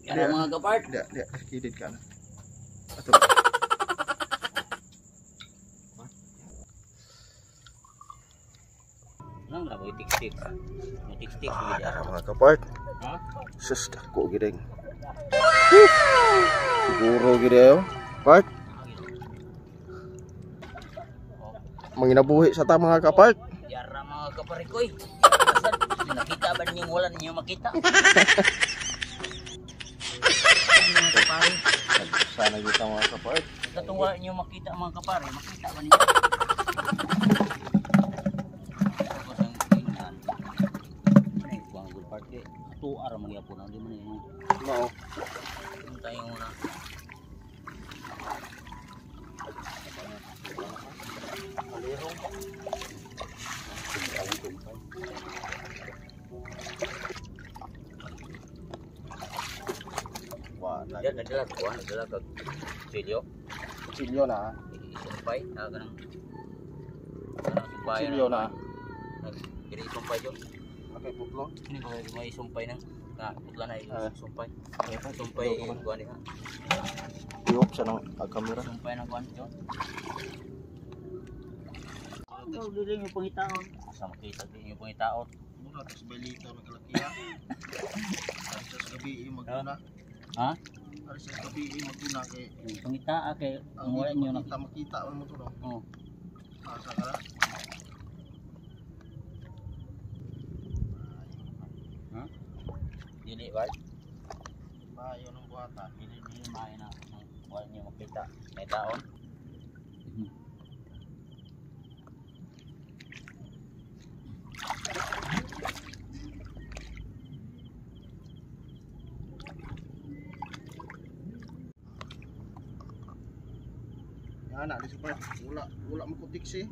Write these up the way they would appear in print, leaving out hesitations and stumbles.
Yan mga kapart. Dia kidid ka na. Ato. Nang na mo tik-tik. Mo tik-tik Ada mga kapart. Ha? Sus dako gideng. Siguro gid ayo. Part. Manginabuhi sa ta mga kapart. Yara mga kaparikoy. Nakita ba ninyo wala ninyo makita? Mga kapare. Sana kita mga kapart. Katong wala ninyo makita mga kapare, makita ba ninyo? Tapos ang tingnan. Ay, kuang good part kay ato ara man gyapon di man yung Mao. tayo muna. Wah, Dia adalah kuan adalah ke silyo, Silyo na. sumpay, kanang sumpay Silyo na. Jadi sumpay jo. Okay, putlo. Ini kalau may sumpay nang putlan ay sumpay. Okay, Sumpay kuan ha. Iop sa nang kamera. Sumpay nang kuan jo. Ang dili yung pangitaon. Asa makita din yung pangitaon. Mura tas balita magkalakiya. Sa gabi maguna. Ha? Sa gabi maguna kay Pangitaa kay ang wala niyo makita mo to no. Oh. Asa ka. Ha? Dili ba? Bayo ng buhatan. Dili may na wala niyo makita. May taon. Anak di super wala makutik si.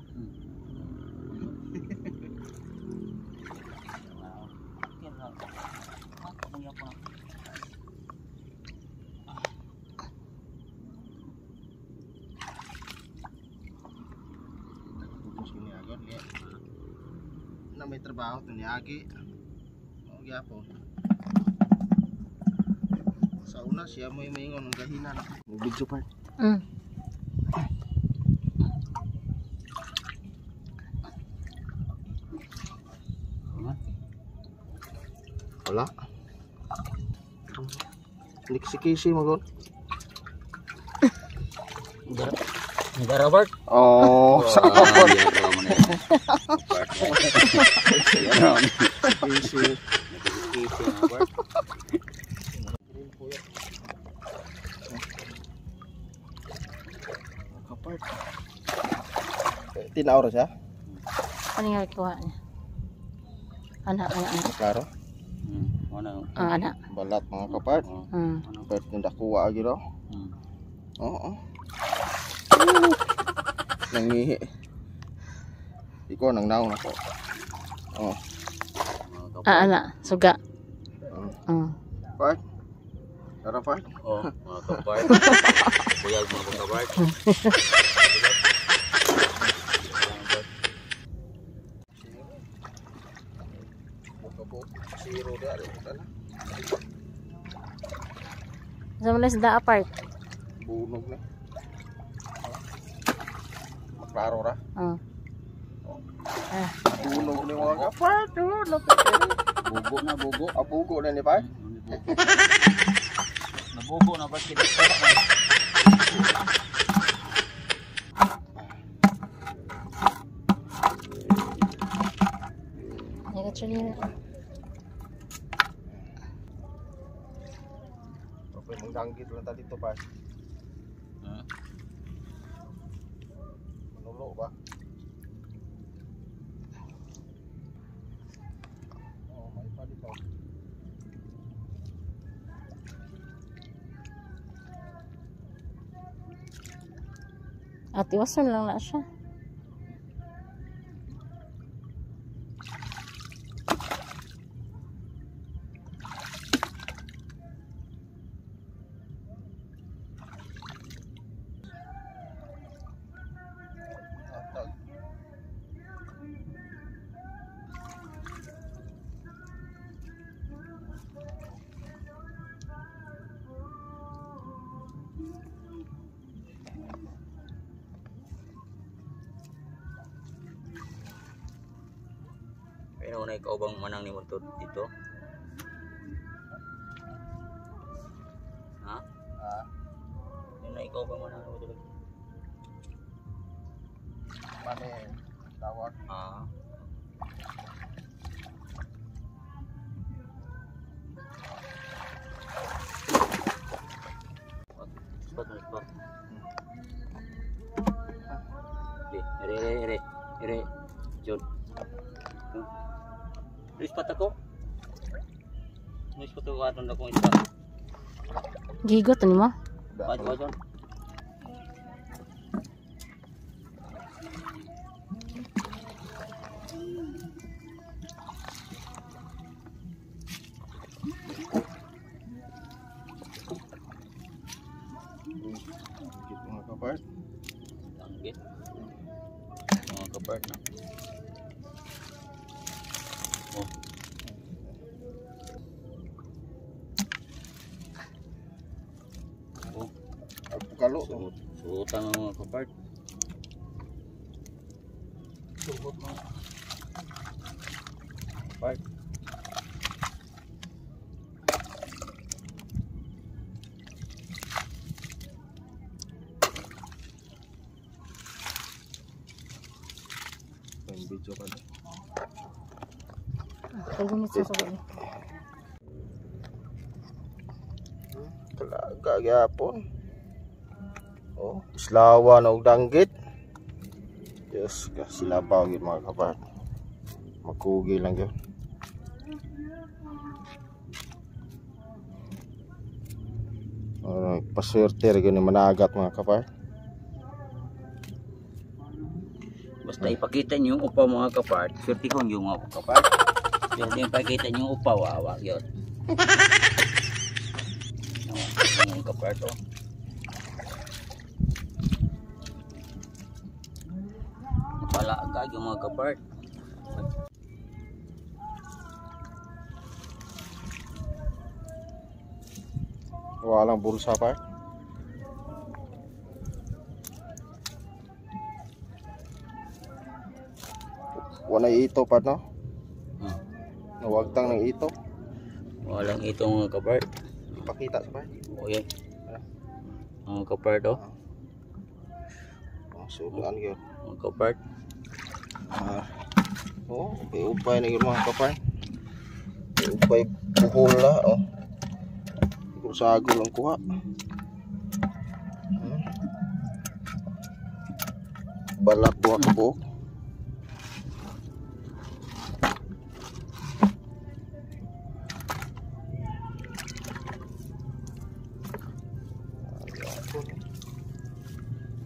Na may trabaho to ni Agi. O gyapon. Sa una siya mo maingon ng gahinan. Video part. Wala. Niksi-kisi magon. Negara Bart. Oh, sakot. Kisi. Kapart. Tina oras ya? Ano nga ikuha niya? Anak. Klaro. Anak. Balat mga kapart. Kapart tindak kuha lagi daw. Oo. Nangihi. Ikaw nang naon ako. Oh. Anak. Suga. Part. Tara part. Oh, mga kapart. Buyag mga kapart. Zero dia ada sana. Sa mga isda apart. Bunog na. Maklaro ra. Bunog ni mga kapart. Bugo na bugo. Bugo na ni pa. Nabugo na ba kita? Actually, okay, mangganggit lang tadi to pa. Manulo ba? Oh, may pa dito. at iwasan lang na siya. na ikaw bang manang ni mo dito? Ha? Yun na ikaw bang manang ni mo dito? Mane, tawag. Spot. Ere, John. Spot ako. Spot ako aton akong isa. Gigot ni mo. John. Mga kapart. Langgit. Mga kapart na. Oh. Oh. Kalo. Suotan ng mga kapart. Suot mga kapart. Video ka na. Pagumit sa sugal. Talaga gyapon. Oh, islawan og danggit. Yes, sinabaw gyud mga kapart. Makugi lang gyud. Paswerte ra gyud ni managat mga kapart. Basta ipakita niyo yung upaw mga kapart, swertihon yung mga kapart. Hindi ipakita niyo yung upaw, awak yun. Mga kapart o. Napalaagag yung mga kapart. Walang bulsa pa. Wala ito pa no? Nawagtang ng ito. Walang ito mga kapart. Pakita sa pa. O yan. Mga kapart o. Sudan yun. Mga kapart. Upay na yun mga kapart. Upay buhol na. Sago lang kuha. Balak buha ka buhok.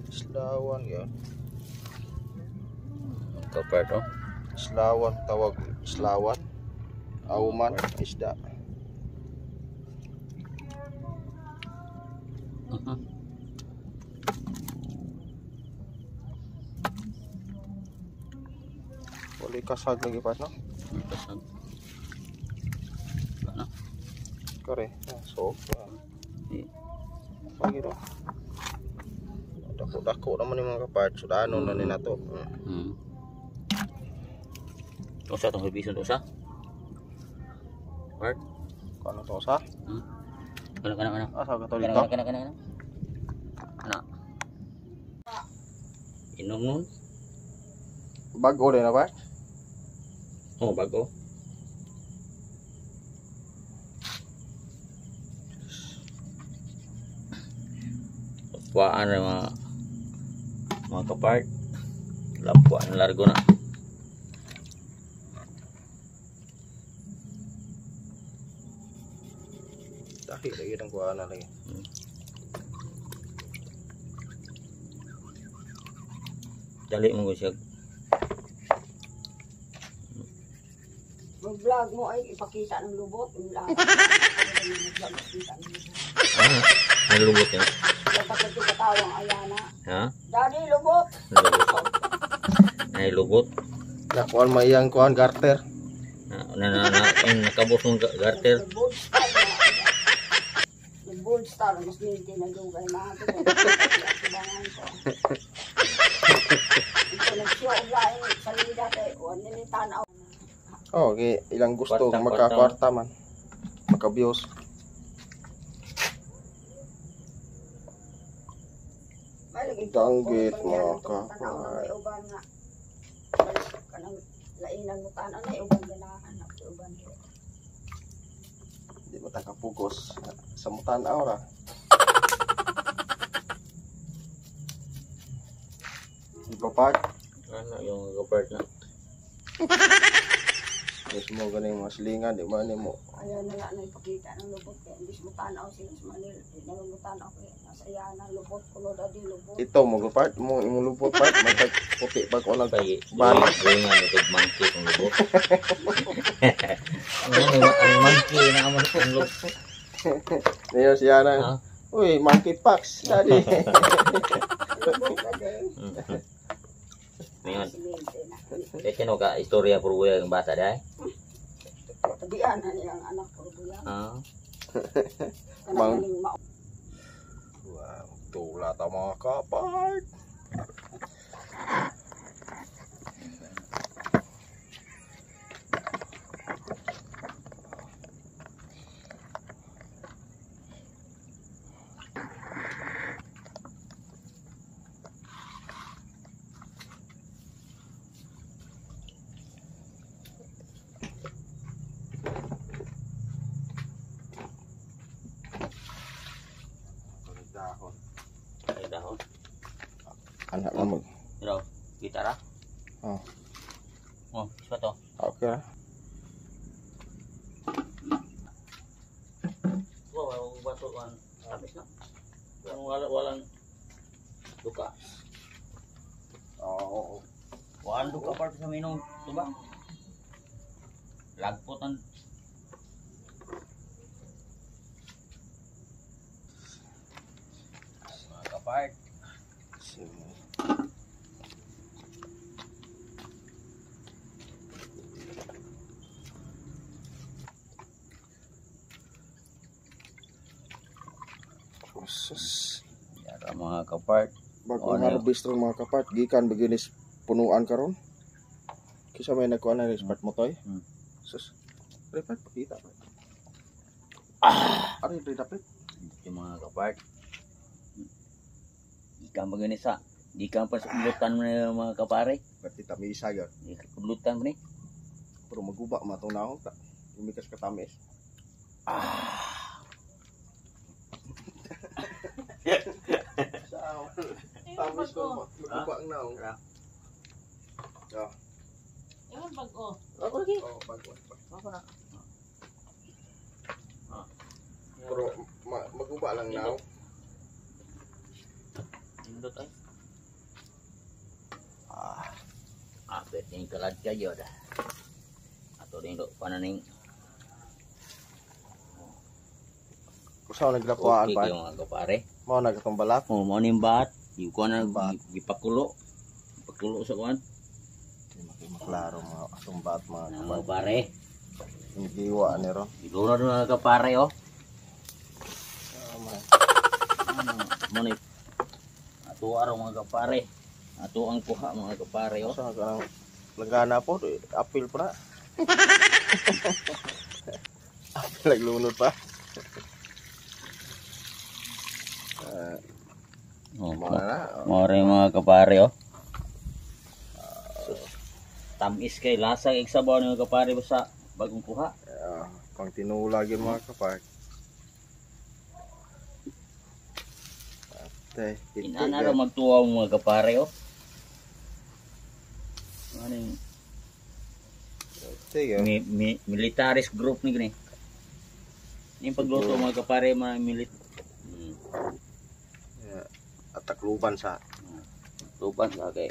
Islawan yun. Kapart o. Islawan, tawag islawan. Auman, isda. Boleh kasag lagi pas no? Kasag. Ano? Kore, so. Lagi do. Dako naman yung mga kapart. Sudah ano na ni nato. Usa tong revision usa. Part. Kano to sa? Kana. Asa ka to dito? Kana. Ana. Inom nun? Bago din na ba? Oh, bago. Lapuan na mga kapart. Lapuan largo na. Dahil lagi ng kuha na lagi. Dali mo siya. Mag-vlog mo ay ipakita ng lubot. Ano lubot yan? Kapag katawang ayana. Ha? Daddy, lubot. Lubot. Ay, lubot. Nakuan mayang kuan garter. Nakabot ng garter. Gold star, mas minti na dugay na ito. Ito nagsiyog laing salida kay Juan nilitanaw. Oh, okay. Ilang gusto Kwarta, magkakwarta man. Magka-views. Danggit, mga kapal. May uban nga. Kanang lainan mo tanan na uban ganahan na uban. Hindi mo takapugos. Sa mutan aura. Ipapag. Ano yung kapart na? Gusto mo ganing mga silingan, di ba mo? Ayaw na nga na ipakita ng lubot kaya hindi mo tanaw sila sa Manila. Hindi na mo tanaw kaya nasa iya ng lubot. Kulo dadi lubot. Ito mo gapart mo imong lubot part matag puti pag unang Kaya, balik. nga nito monkey kung lubok. Ang monkey na naman kung lubok. Niyo siya Ha? na. Uy, monkeypox, daddy. Lubot dadi. Ngayon, Simente na. kaya ka istorya puro buya ng bata dahil? Tabian na nilang anak ko buya. Mang- Kanang galing mao. Wow, tula ta mga kapart. Dahon. Ay, dahon. Anak na mag. Pero, gitara? Oh. Oh, isa to. Okay. Wow, baso kan. Habis na. Walang duka. Oo. Walang duka part sa minong tuba. Lagpot ang mga kapart. Sus. Yara mga kapart. Bagong Ano? harvest ron mga kapart, gikan beginis punuan karon. Kisa may nagkuha na rin spot mo toy. Hmm. Sus. Repart pakita. Ari dapat. Yung mga kapart. Di ka maganisa. Di ka pa sa kablutan mo na mga kapare. Berarti tami isa gyud. Di ka kablutan mo ni. Pero maguba matong naong ta. Lumikas ka tamis. Tamis ko maguba ang naong. Ewan bago. Ako lagi. Oh, bago. Ako na. Pero maguba lang naong. Indot ay. Bet yung kalad kayo dah. Ato rin do pananing. Usaw naglakuan Okay pa. kayo mga kapare. Mao nagtumbalak. Oh, mo ning bat. Yung kuha na gipakulo. Gipakulo sa kuhan. Di maklaro mga sumbat mga Mga kapar. kapare. Yung giwa ni ro. Iduna doon mga kapare oh. Mo ni. Ato araw mga kapare. Ato ang kuha mga kapare oh. Usaw ka langgana po, apil pa na. Apil naglunod pa. Oh, Mga na. More mga kapare oh. Tamis kay lasang igsabaw ng kapare sa bagong kuha. Pang tinula yun mga kapar. Ate, Inana ra magtuwa mo mga kapare oh. Ano yung Sige. militaris group ni gani. Yung pagluto mga kapare mga milit. At takluban sa. Tuban sa kay.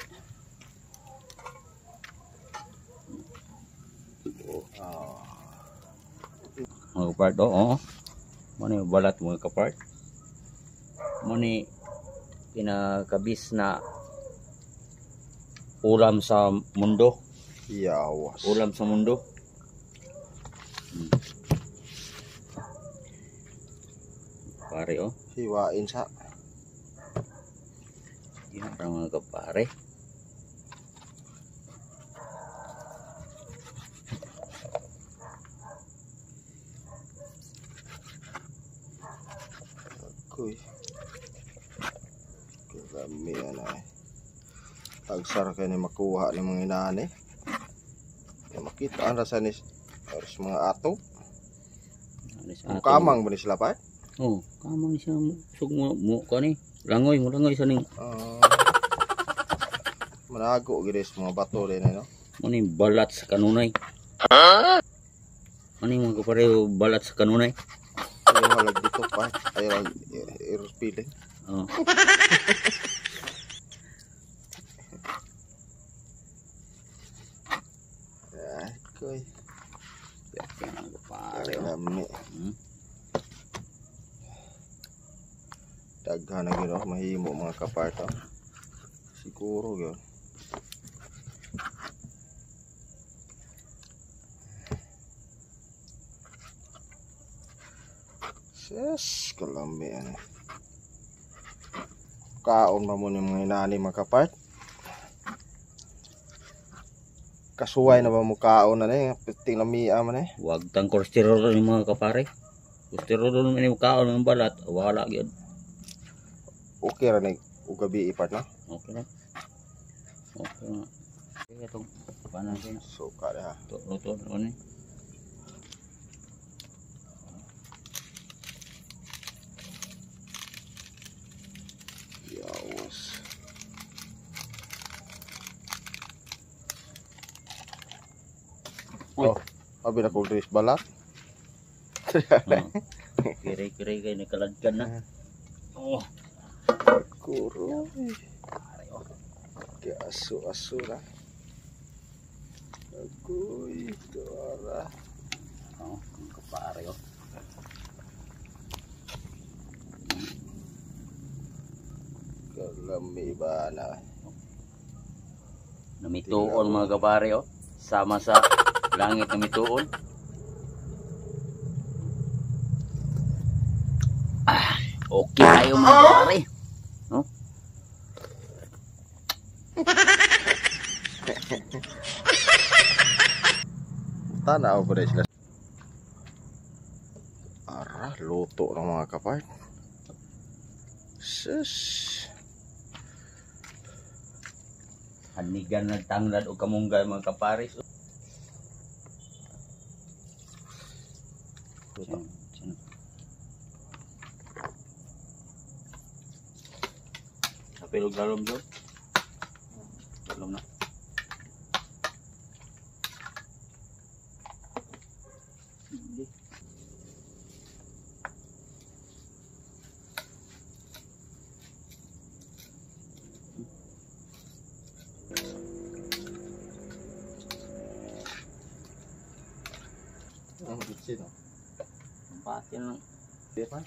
Mga kapart oh. Mani balat mga kapart. Mani pinakabis na ulam sa mundo. Yawas. Ulam sa mundo. Pare oh. Hiwain sa. Yan para mga kapare. Kuy. Kami ano eh. Tagsar kayo ni makuha ni mga inani. Makita ang rasa ni mga ato. Kamang ba ni sila pa? Oh, kamang siya sug mo ka ni. Langoy sa ning. Manago gid sa mga bato din no. Mani balat sa kanunay. Mani mga kapareho balat sa kanunay. Ay halag dito pa. Ay air feeling. Oh. Ay, koy. Mga kapare. Dami. Daghan na gino mahimo mga kaparta. Siguro gyud. Yes, kalami ano. Kaon ba mo ni mga inani mga kapart? Kasuway na ba mo kaon na ni? Piting lamia man eh. Wag tang kolesterol ni mga kapare. Kolesterol ni mo kaon ng balat, wala gyud. Okay ra ni ugabi ipat na. Okay na. Okay na. Kaya itong panan ko na. Suka ha. Luto na ni. Yawas. Oh, abi na kong dress balat. Kiri-kiri kay nakaladkan na. Oh. Kuro. Kaya aso-aso na. Agoy, dora. Oh, ang kapare oh. Kalami ba na? Namituon mga kapare oh. Sama sa langit na mituon. Okay tayo mga kapare. No? Tanaw ko rin sila. Ara, luto ng mga kapart. Sus. Hanigan ng tanglad o kamunggay mga kapare. Napilog lalom doon. Lalom na. Ang bitsin no. Patin lang. Diba?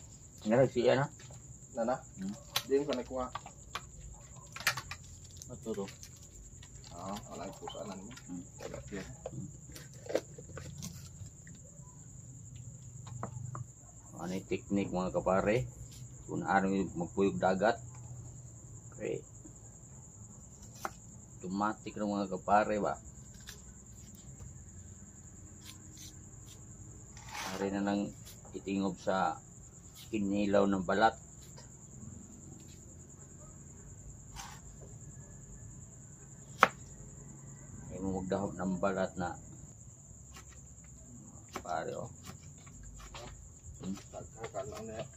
Ngayon siya na. Nana? Di mo ka nakuha. Maturo. Alay po sana mo. Tagat yan. Ano yung technique mga kapare? Kung ano yung magpuyog dagat. Okay. Automatic ng mga kapare ba? Ari na nang itingob sa kinilaw ng balat. Ay mo magdahop ng balat na pare oh. Tagkakan lang na yan.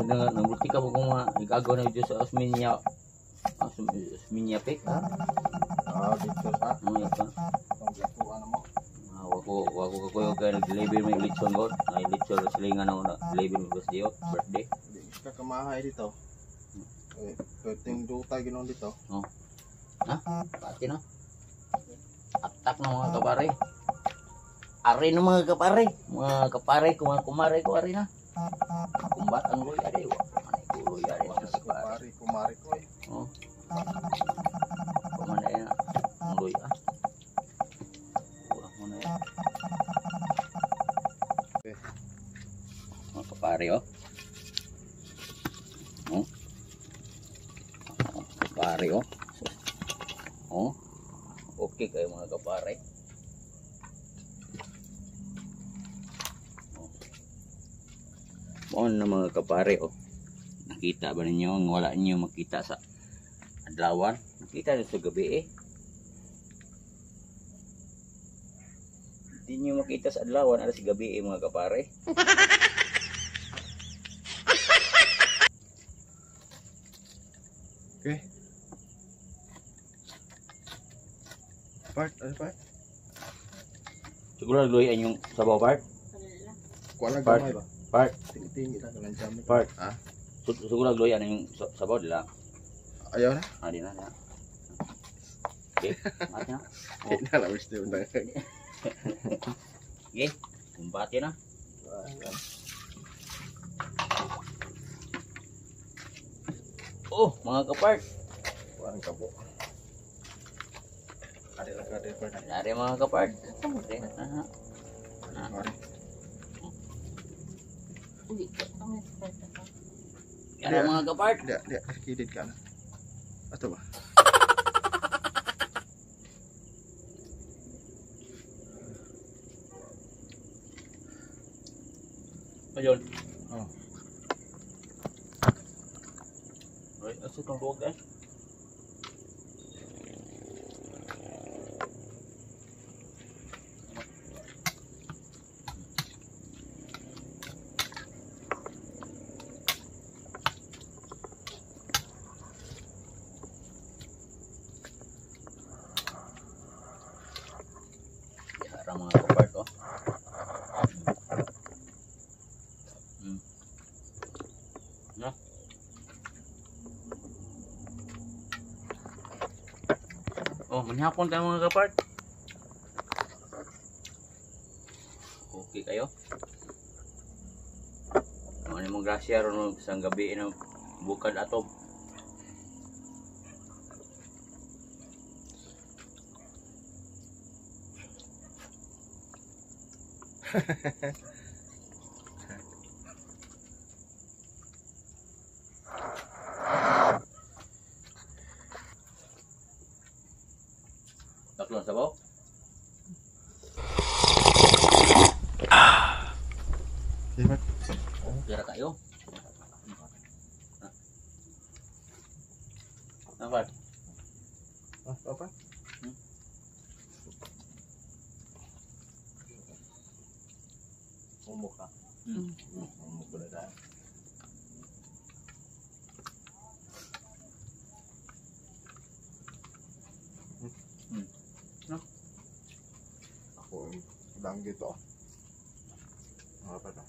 Nagbuti ka po kung igagawa na video sa Osminia Pek ha? Dito sa. Ito. Panglakuan mo. Wako ka kuyo kaya nag-deliver may lechon god. Ay lechon silingan na deliver mo basta diyo birthday. Hindi ka kamahay dito. Pwedeng dutay ginoon dito. Ha? Pati na. Atak na mga kapare. Ari na mga kapare. Mga kapare, kumare ko ari na. Kumbat ang loy ari. Kuloy ari na kapare. Kumari kapare oh. Oh. Okay kayo mga kapare. Oh. Na mga kapare oh. Nakita ba ninyo ang wala niyo makita sa adlawan? Nakita sa gabi eh. Hindi niyo makita sa adlawan ada sa gabi eh mga kapare. Okay. Part, ano part? Siguro nagluyan yung sabaw part. Kuha lang Part. gamay ba? Part. Tingin-tingin lang ng jam. Part. Ha? Siguro nagluyan yung sabaw nila. Ayaw na? Ah, di na. Okay, mati na. Hindi na lang gusto yung dagdag. Okay, kumbati na. Oh, mga kapart. Kuhaan ka po. Ada lang ka part. Dari mga kapart. Okay, aha. Pare. Yan ang mga kapart. Dia, kidid ka na. Ato ba? Ayun. Oh. Right, asa itong luwag eh? Yarang mga kapart oh. No? Oh, manhapon tayo mga kapart. Okay kayo? Ano mong grasya ron sa gabi na bukad ato. Tatlong sabaw. Diba? Kira kayo. Apa? Ah, apa? Umuk ka. Umuk ko na dahil. No? Ako lang gitu. Apa ito?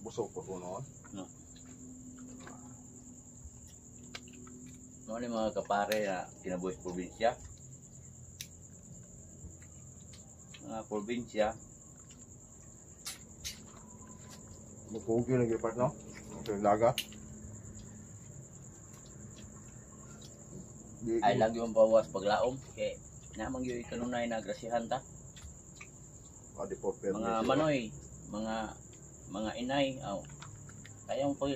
Busog pa ko noon. No. Ano ni mga kapare na kinabuhi sa probinsya? Mga probinsya, Magkugi lagi part no? Ito yung laga. ay lagi yung bawas paglaom. Kaya namang yung ikanunay na grasihan ta. Adi po pero Mga manoy, mga inay, kayang pag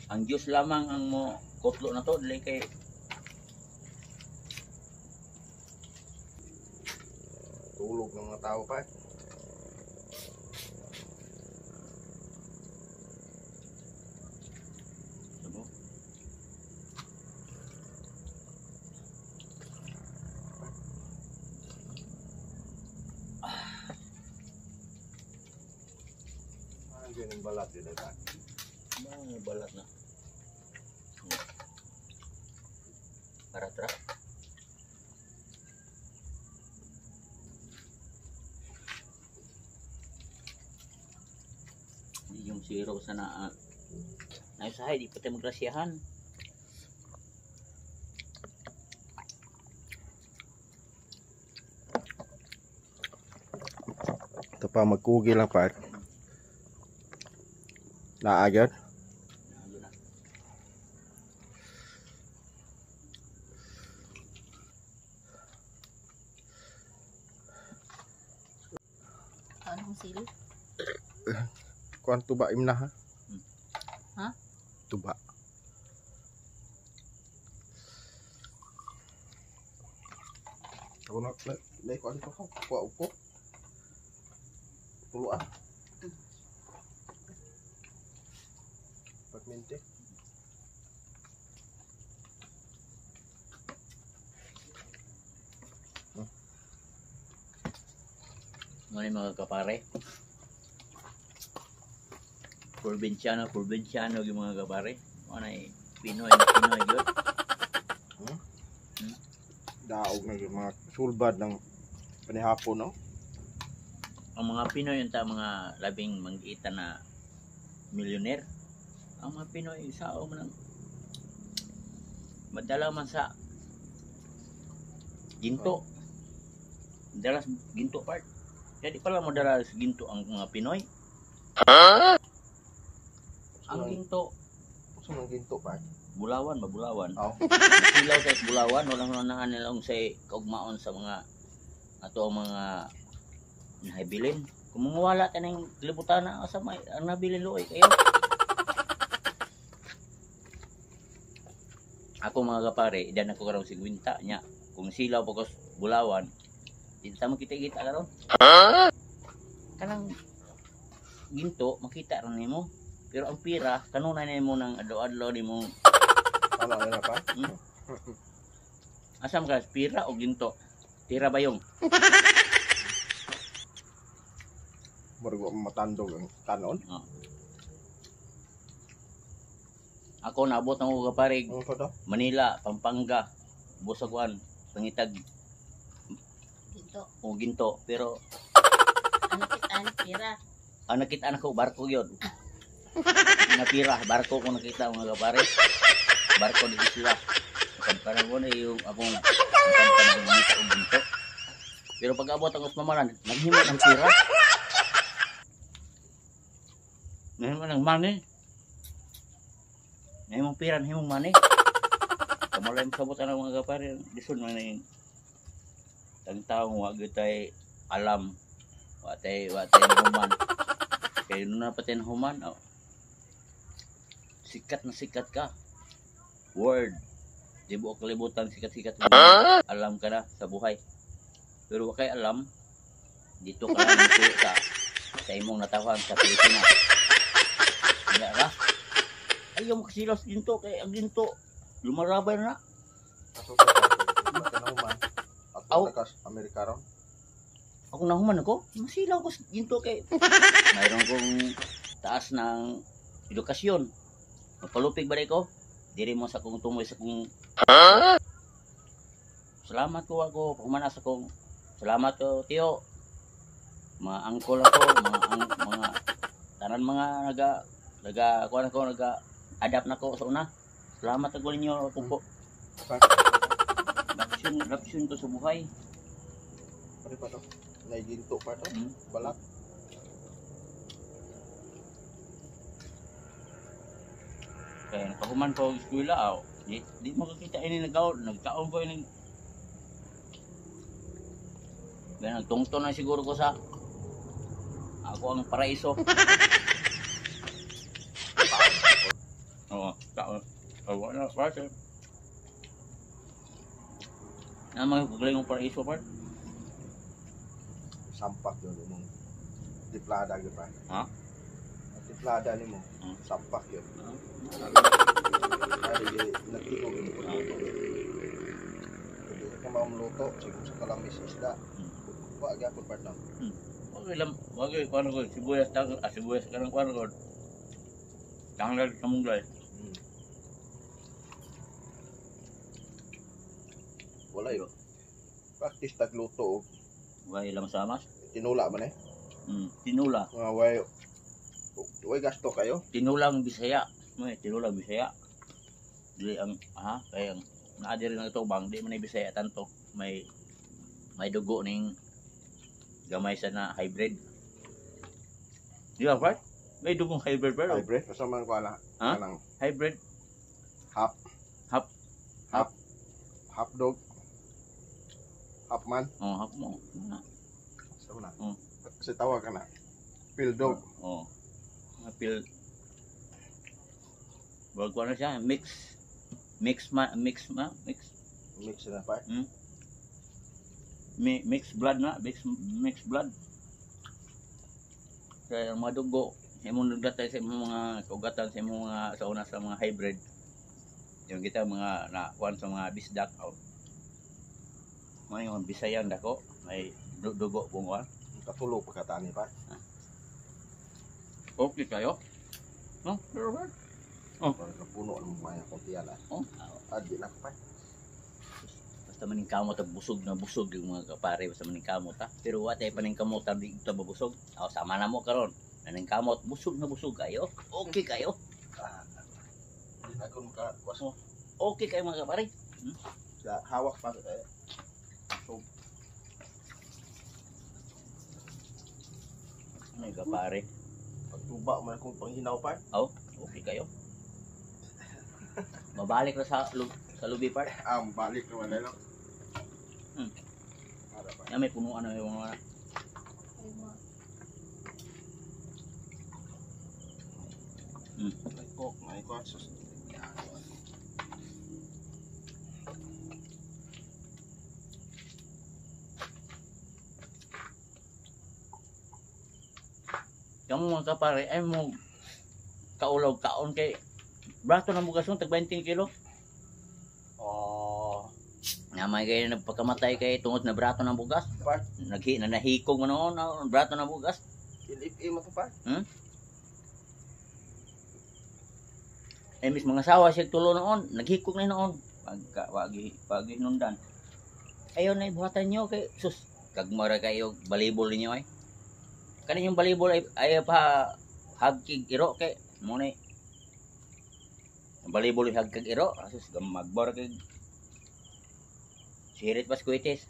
ang Diyos lamang ang mo kutlo na to, dili kay tulog ng mga tao pa. ano? Ang ganun balat yun na. Mga balat na. Para-tra. Yung zero sa naisahay, di pati magrasyahan. Ito pa magkugi lang part. Naagad. Ayun na. ang sili. Kuan tuba imna ha? Ha? Tuba. Ako na kuan ko ko. Kuha upo. Tuluan. Pagmente. Mga mga kapare. Probinsyano yung mga kapare. Ano ay Pinoy yun. Daog na yung mga sulbad ng panihapon, no? Ang mga Pinoy yung mga labing manggiita na milyoner. Ang mga Pinoy sa man madala man sa ginto. Dalas ginto part. Jadi pala madala sa ginto ang mga Pinoy. Ang ginto, Gusto ng ginto pa. Bulawan. Oh. Silaw sa Bulawan, walang nanahan nilang sa kaugmaon sa mga ato ang mga nahibilin. Kung mawala tayo ng kalibutan na sa may ang nabilin loy kayo. Ako mga kapare, idan ako karon si Gwinta nya. Kung silaw pagkos Bulawan, di ta makita-kita karon. Kanang ginto makita ra nimo. Pero ang pira kanunay nimo nang adlaw-adlaw nimo. Ano na pa? Asam ka pira o ginto? Tira bayong. Murgo matandog ang kanon. Ako naabot ang ko kaparig Ano to? Manila, Pampanga, Busaguan, Pangitag Dito. o ginto. Pero Ano kita pira. ang nakita na ko barko yun. Napira, barko ko nakita mga kapare. Barko di sila. Parang ko na yung akong nakita ng ginto. Pero pag abot ang usmamaran, naghimot ng pira. Naghimot ng money. Naghimot pira, naghimot money. Kamalay masabutan ng mga kapare. Dison man na yung tagtaong wag tayo alam. Watay human. Kaya nung napatin human, oh, sikat na sikat ka. Word. Di mo kalibutan sikat-sikat mo. Alam ka na sa buhay. Pero wag kay alam, dito ka lang dito sa imong natahan sa Pilipinas. Hindi ka? Ayaw mo kasilaw sa ginto. Kaya ang ginto, lumarabay na. Aso to. Kanahuman. At Aw. nakas Amerika ron. Ako nahuman ako, masilaw ko sa ginto kay mayroon kong taas ng edukasyon. Magpalupig ba ko? Diri mo sa kong tumoy sa kong salamat ko ako, pagmana sa kong salamat ko tiyo. Mga angkol ako, mga tanan mga naga adapt na ko sa una. Salamat ako ninyo ako po. Rapsyon ko sa buhay. Pare pa to. Nay ginto pa to. Balak. Kaya nakahuman ko sa eskwela, di mo kakita ini nagkaon ko ini. Kaya nagtungtong na siguro ko sa ako ang paraiso. Oo, kaon. Wala, bakit? Namang kagaling ng paraiso pa. Sampak yun mong tiplada gyud pa. Ha? Ang tiplada nimo, sampak yun. Ay nagtigog ni ko. Hindi ka mamluto, siguro sa kalamis isda. Wa gyapon pa na. Wag kuan ko sibuyas kanang kuan ko. Tanggal kamunglay. Wala yun. Practice tagluto og Way lang samas. tinula man eh. Tinula. Nga way gasto kayo. Tinulang Bisaya. May tinulang Bisaya. Dili ang kaya ang naadiri ng ito bang di man Bisaya tanto. May dugo ning gamay sa na hybrid. Di ba, Bart? May dugong hybrid pero Hybrid basta man ko ala. Ha? Kanang hybrid half dog. Half man. hap mo. Sa una. Oh. Kasi tawag ka na. Pildog. Oh. Mga pil. Wag ko na siya, mix. Mix. Mix na par. Mix blood na, mix blood. Kaya ang mga dugo, sa imong dugatan sa imong mga kaugatan sa imong mga sa una sa mga hybrid. Yung kita mga nakuan sa mga bisdak out. May yung Bisayan dako, may dugo bungwa. Katulog pagkataan ni par. Okay kayo? No? Pero ba? Parang kapuno ng mga kuntiyan ah. Oh, Adi na par. basta maning kamot at busog na busog yung mga kapare basta maning kamot ha. Pero wala tayo paning kamot di ito babusog. O sama na mo karon. Maning kamot busog na busog kayo. Okay kayo. Hindi na kung makakuas mo. Okay kayo mga kapare. Hawak pa. So, Ano yung kapare? pagtuba man akong panghinaw par. Oh, okay kayo. Mabalik na sa lubi part. Balik naman na lang. Para pa. Yan may punuan na yung mga May coke, may sus. yung mga kapare ay mo kaulaw kaon kay brato na bugas mo tag 20 kilo. Oh, Namay kayo nagpakamatay kay tungod na brato ng bugas. par. Nahikog mo noon na brato ng bugas. Ilip-im mo par. Eh mis mga sawa siya tulo noon, naghikog na noon. Pag hinundan. Ayon na ibuhatan nyo kay sus kagmara kayo balibol niyo ay. Kani yung balibol ay pa hagkig iro kay mo ni. Ang balibol yung hagkig iro, asus magbor kay sirit pas kuitis.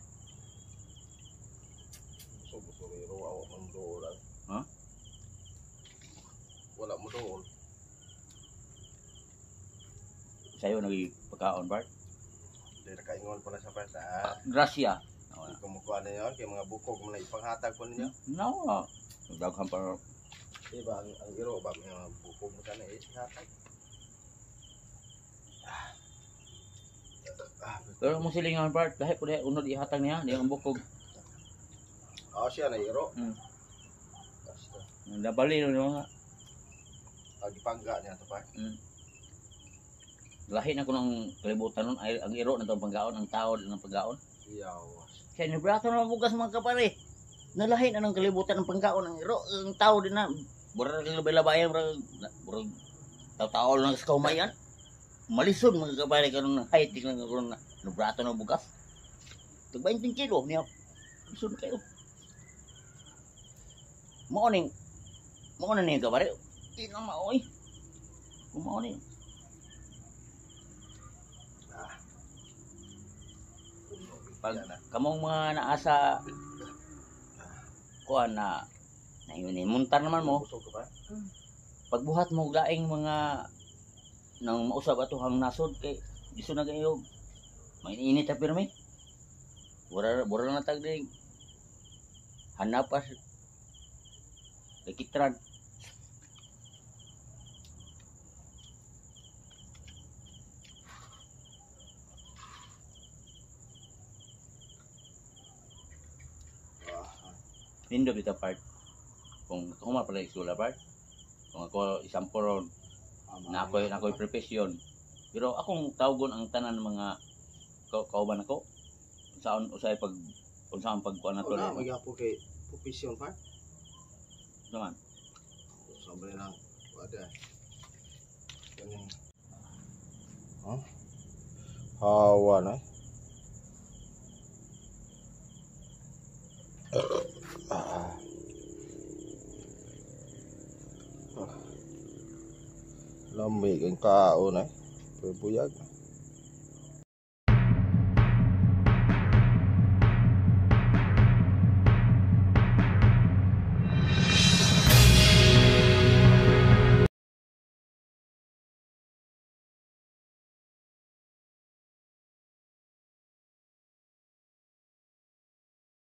Busog-busogero awak man dool. Ha? Wala mo dool. Sayo nagpakaon Bart. Hindi nakaingon pa na sa par. Gracia. Kumukuha na yun, kaya mga bukog mo na ipanghatag po ninyo. No. Daghan pa Diba, ang iro ba, may mga bukog mo ka na ihatag. pero mo silingan Bart kahit pud unod ihatag niya, di ang bukog. Siya na iro. Basta, Nabali no nga. pagipangga niya ito pa. Lahi na ko ng kalibutan nun ay ang iro na itong panggaon, ang tao ng panggaon. Iyawas. Kaya ni brato na bugas mga kapare. Nalahi na ng kalibutan ng panggaon ng iro, ang tao din na. Burang labay-labayan, burang tao-tao lang sa kaumayan. Malisod mga kapare karon ng height lang karon na brato na bugas. Tag 20 kilo niya. Lisod kayo. Mo na ni kapare. Di na maoy. Kumaon ni. Pag kamong mga naasa kuan na yun muntar naman mo Busog ka pa? pagbuhat mo laing mga nang mausab atuhang nasod kay gusto na kayo mainit ta pirmi bura na tag ding hanapas lekitran nindo kita part kung ako mapalay eskwela part kung ako isang poron na ako'y profesyon pero akong tawgon ang tanan ng mga kauban ako saan usay pag unsang pagkuan nato Wala, magyapo kay profesyon pa. naman Sabi lang, wala. Ganun. Hawa na. Lamig ang kaon eh. Pero buyag.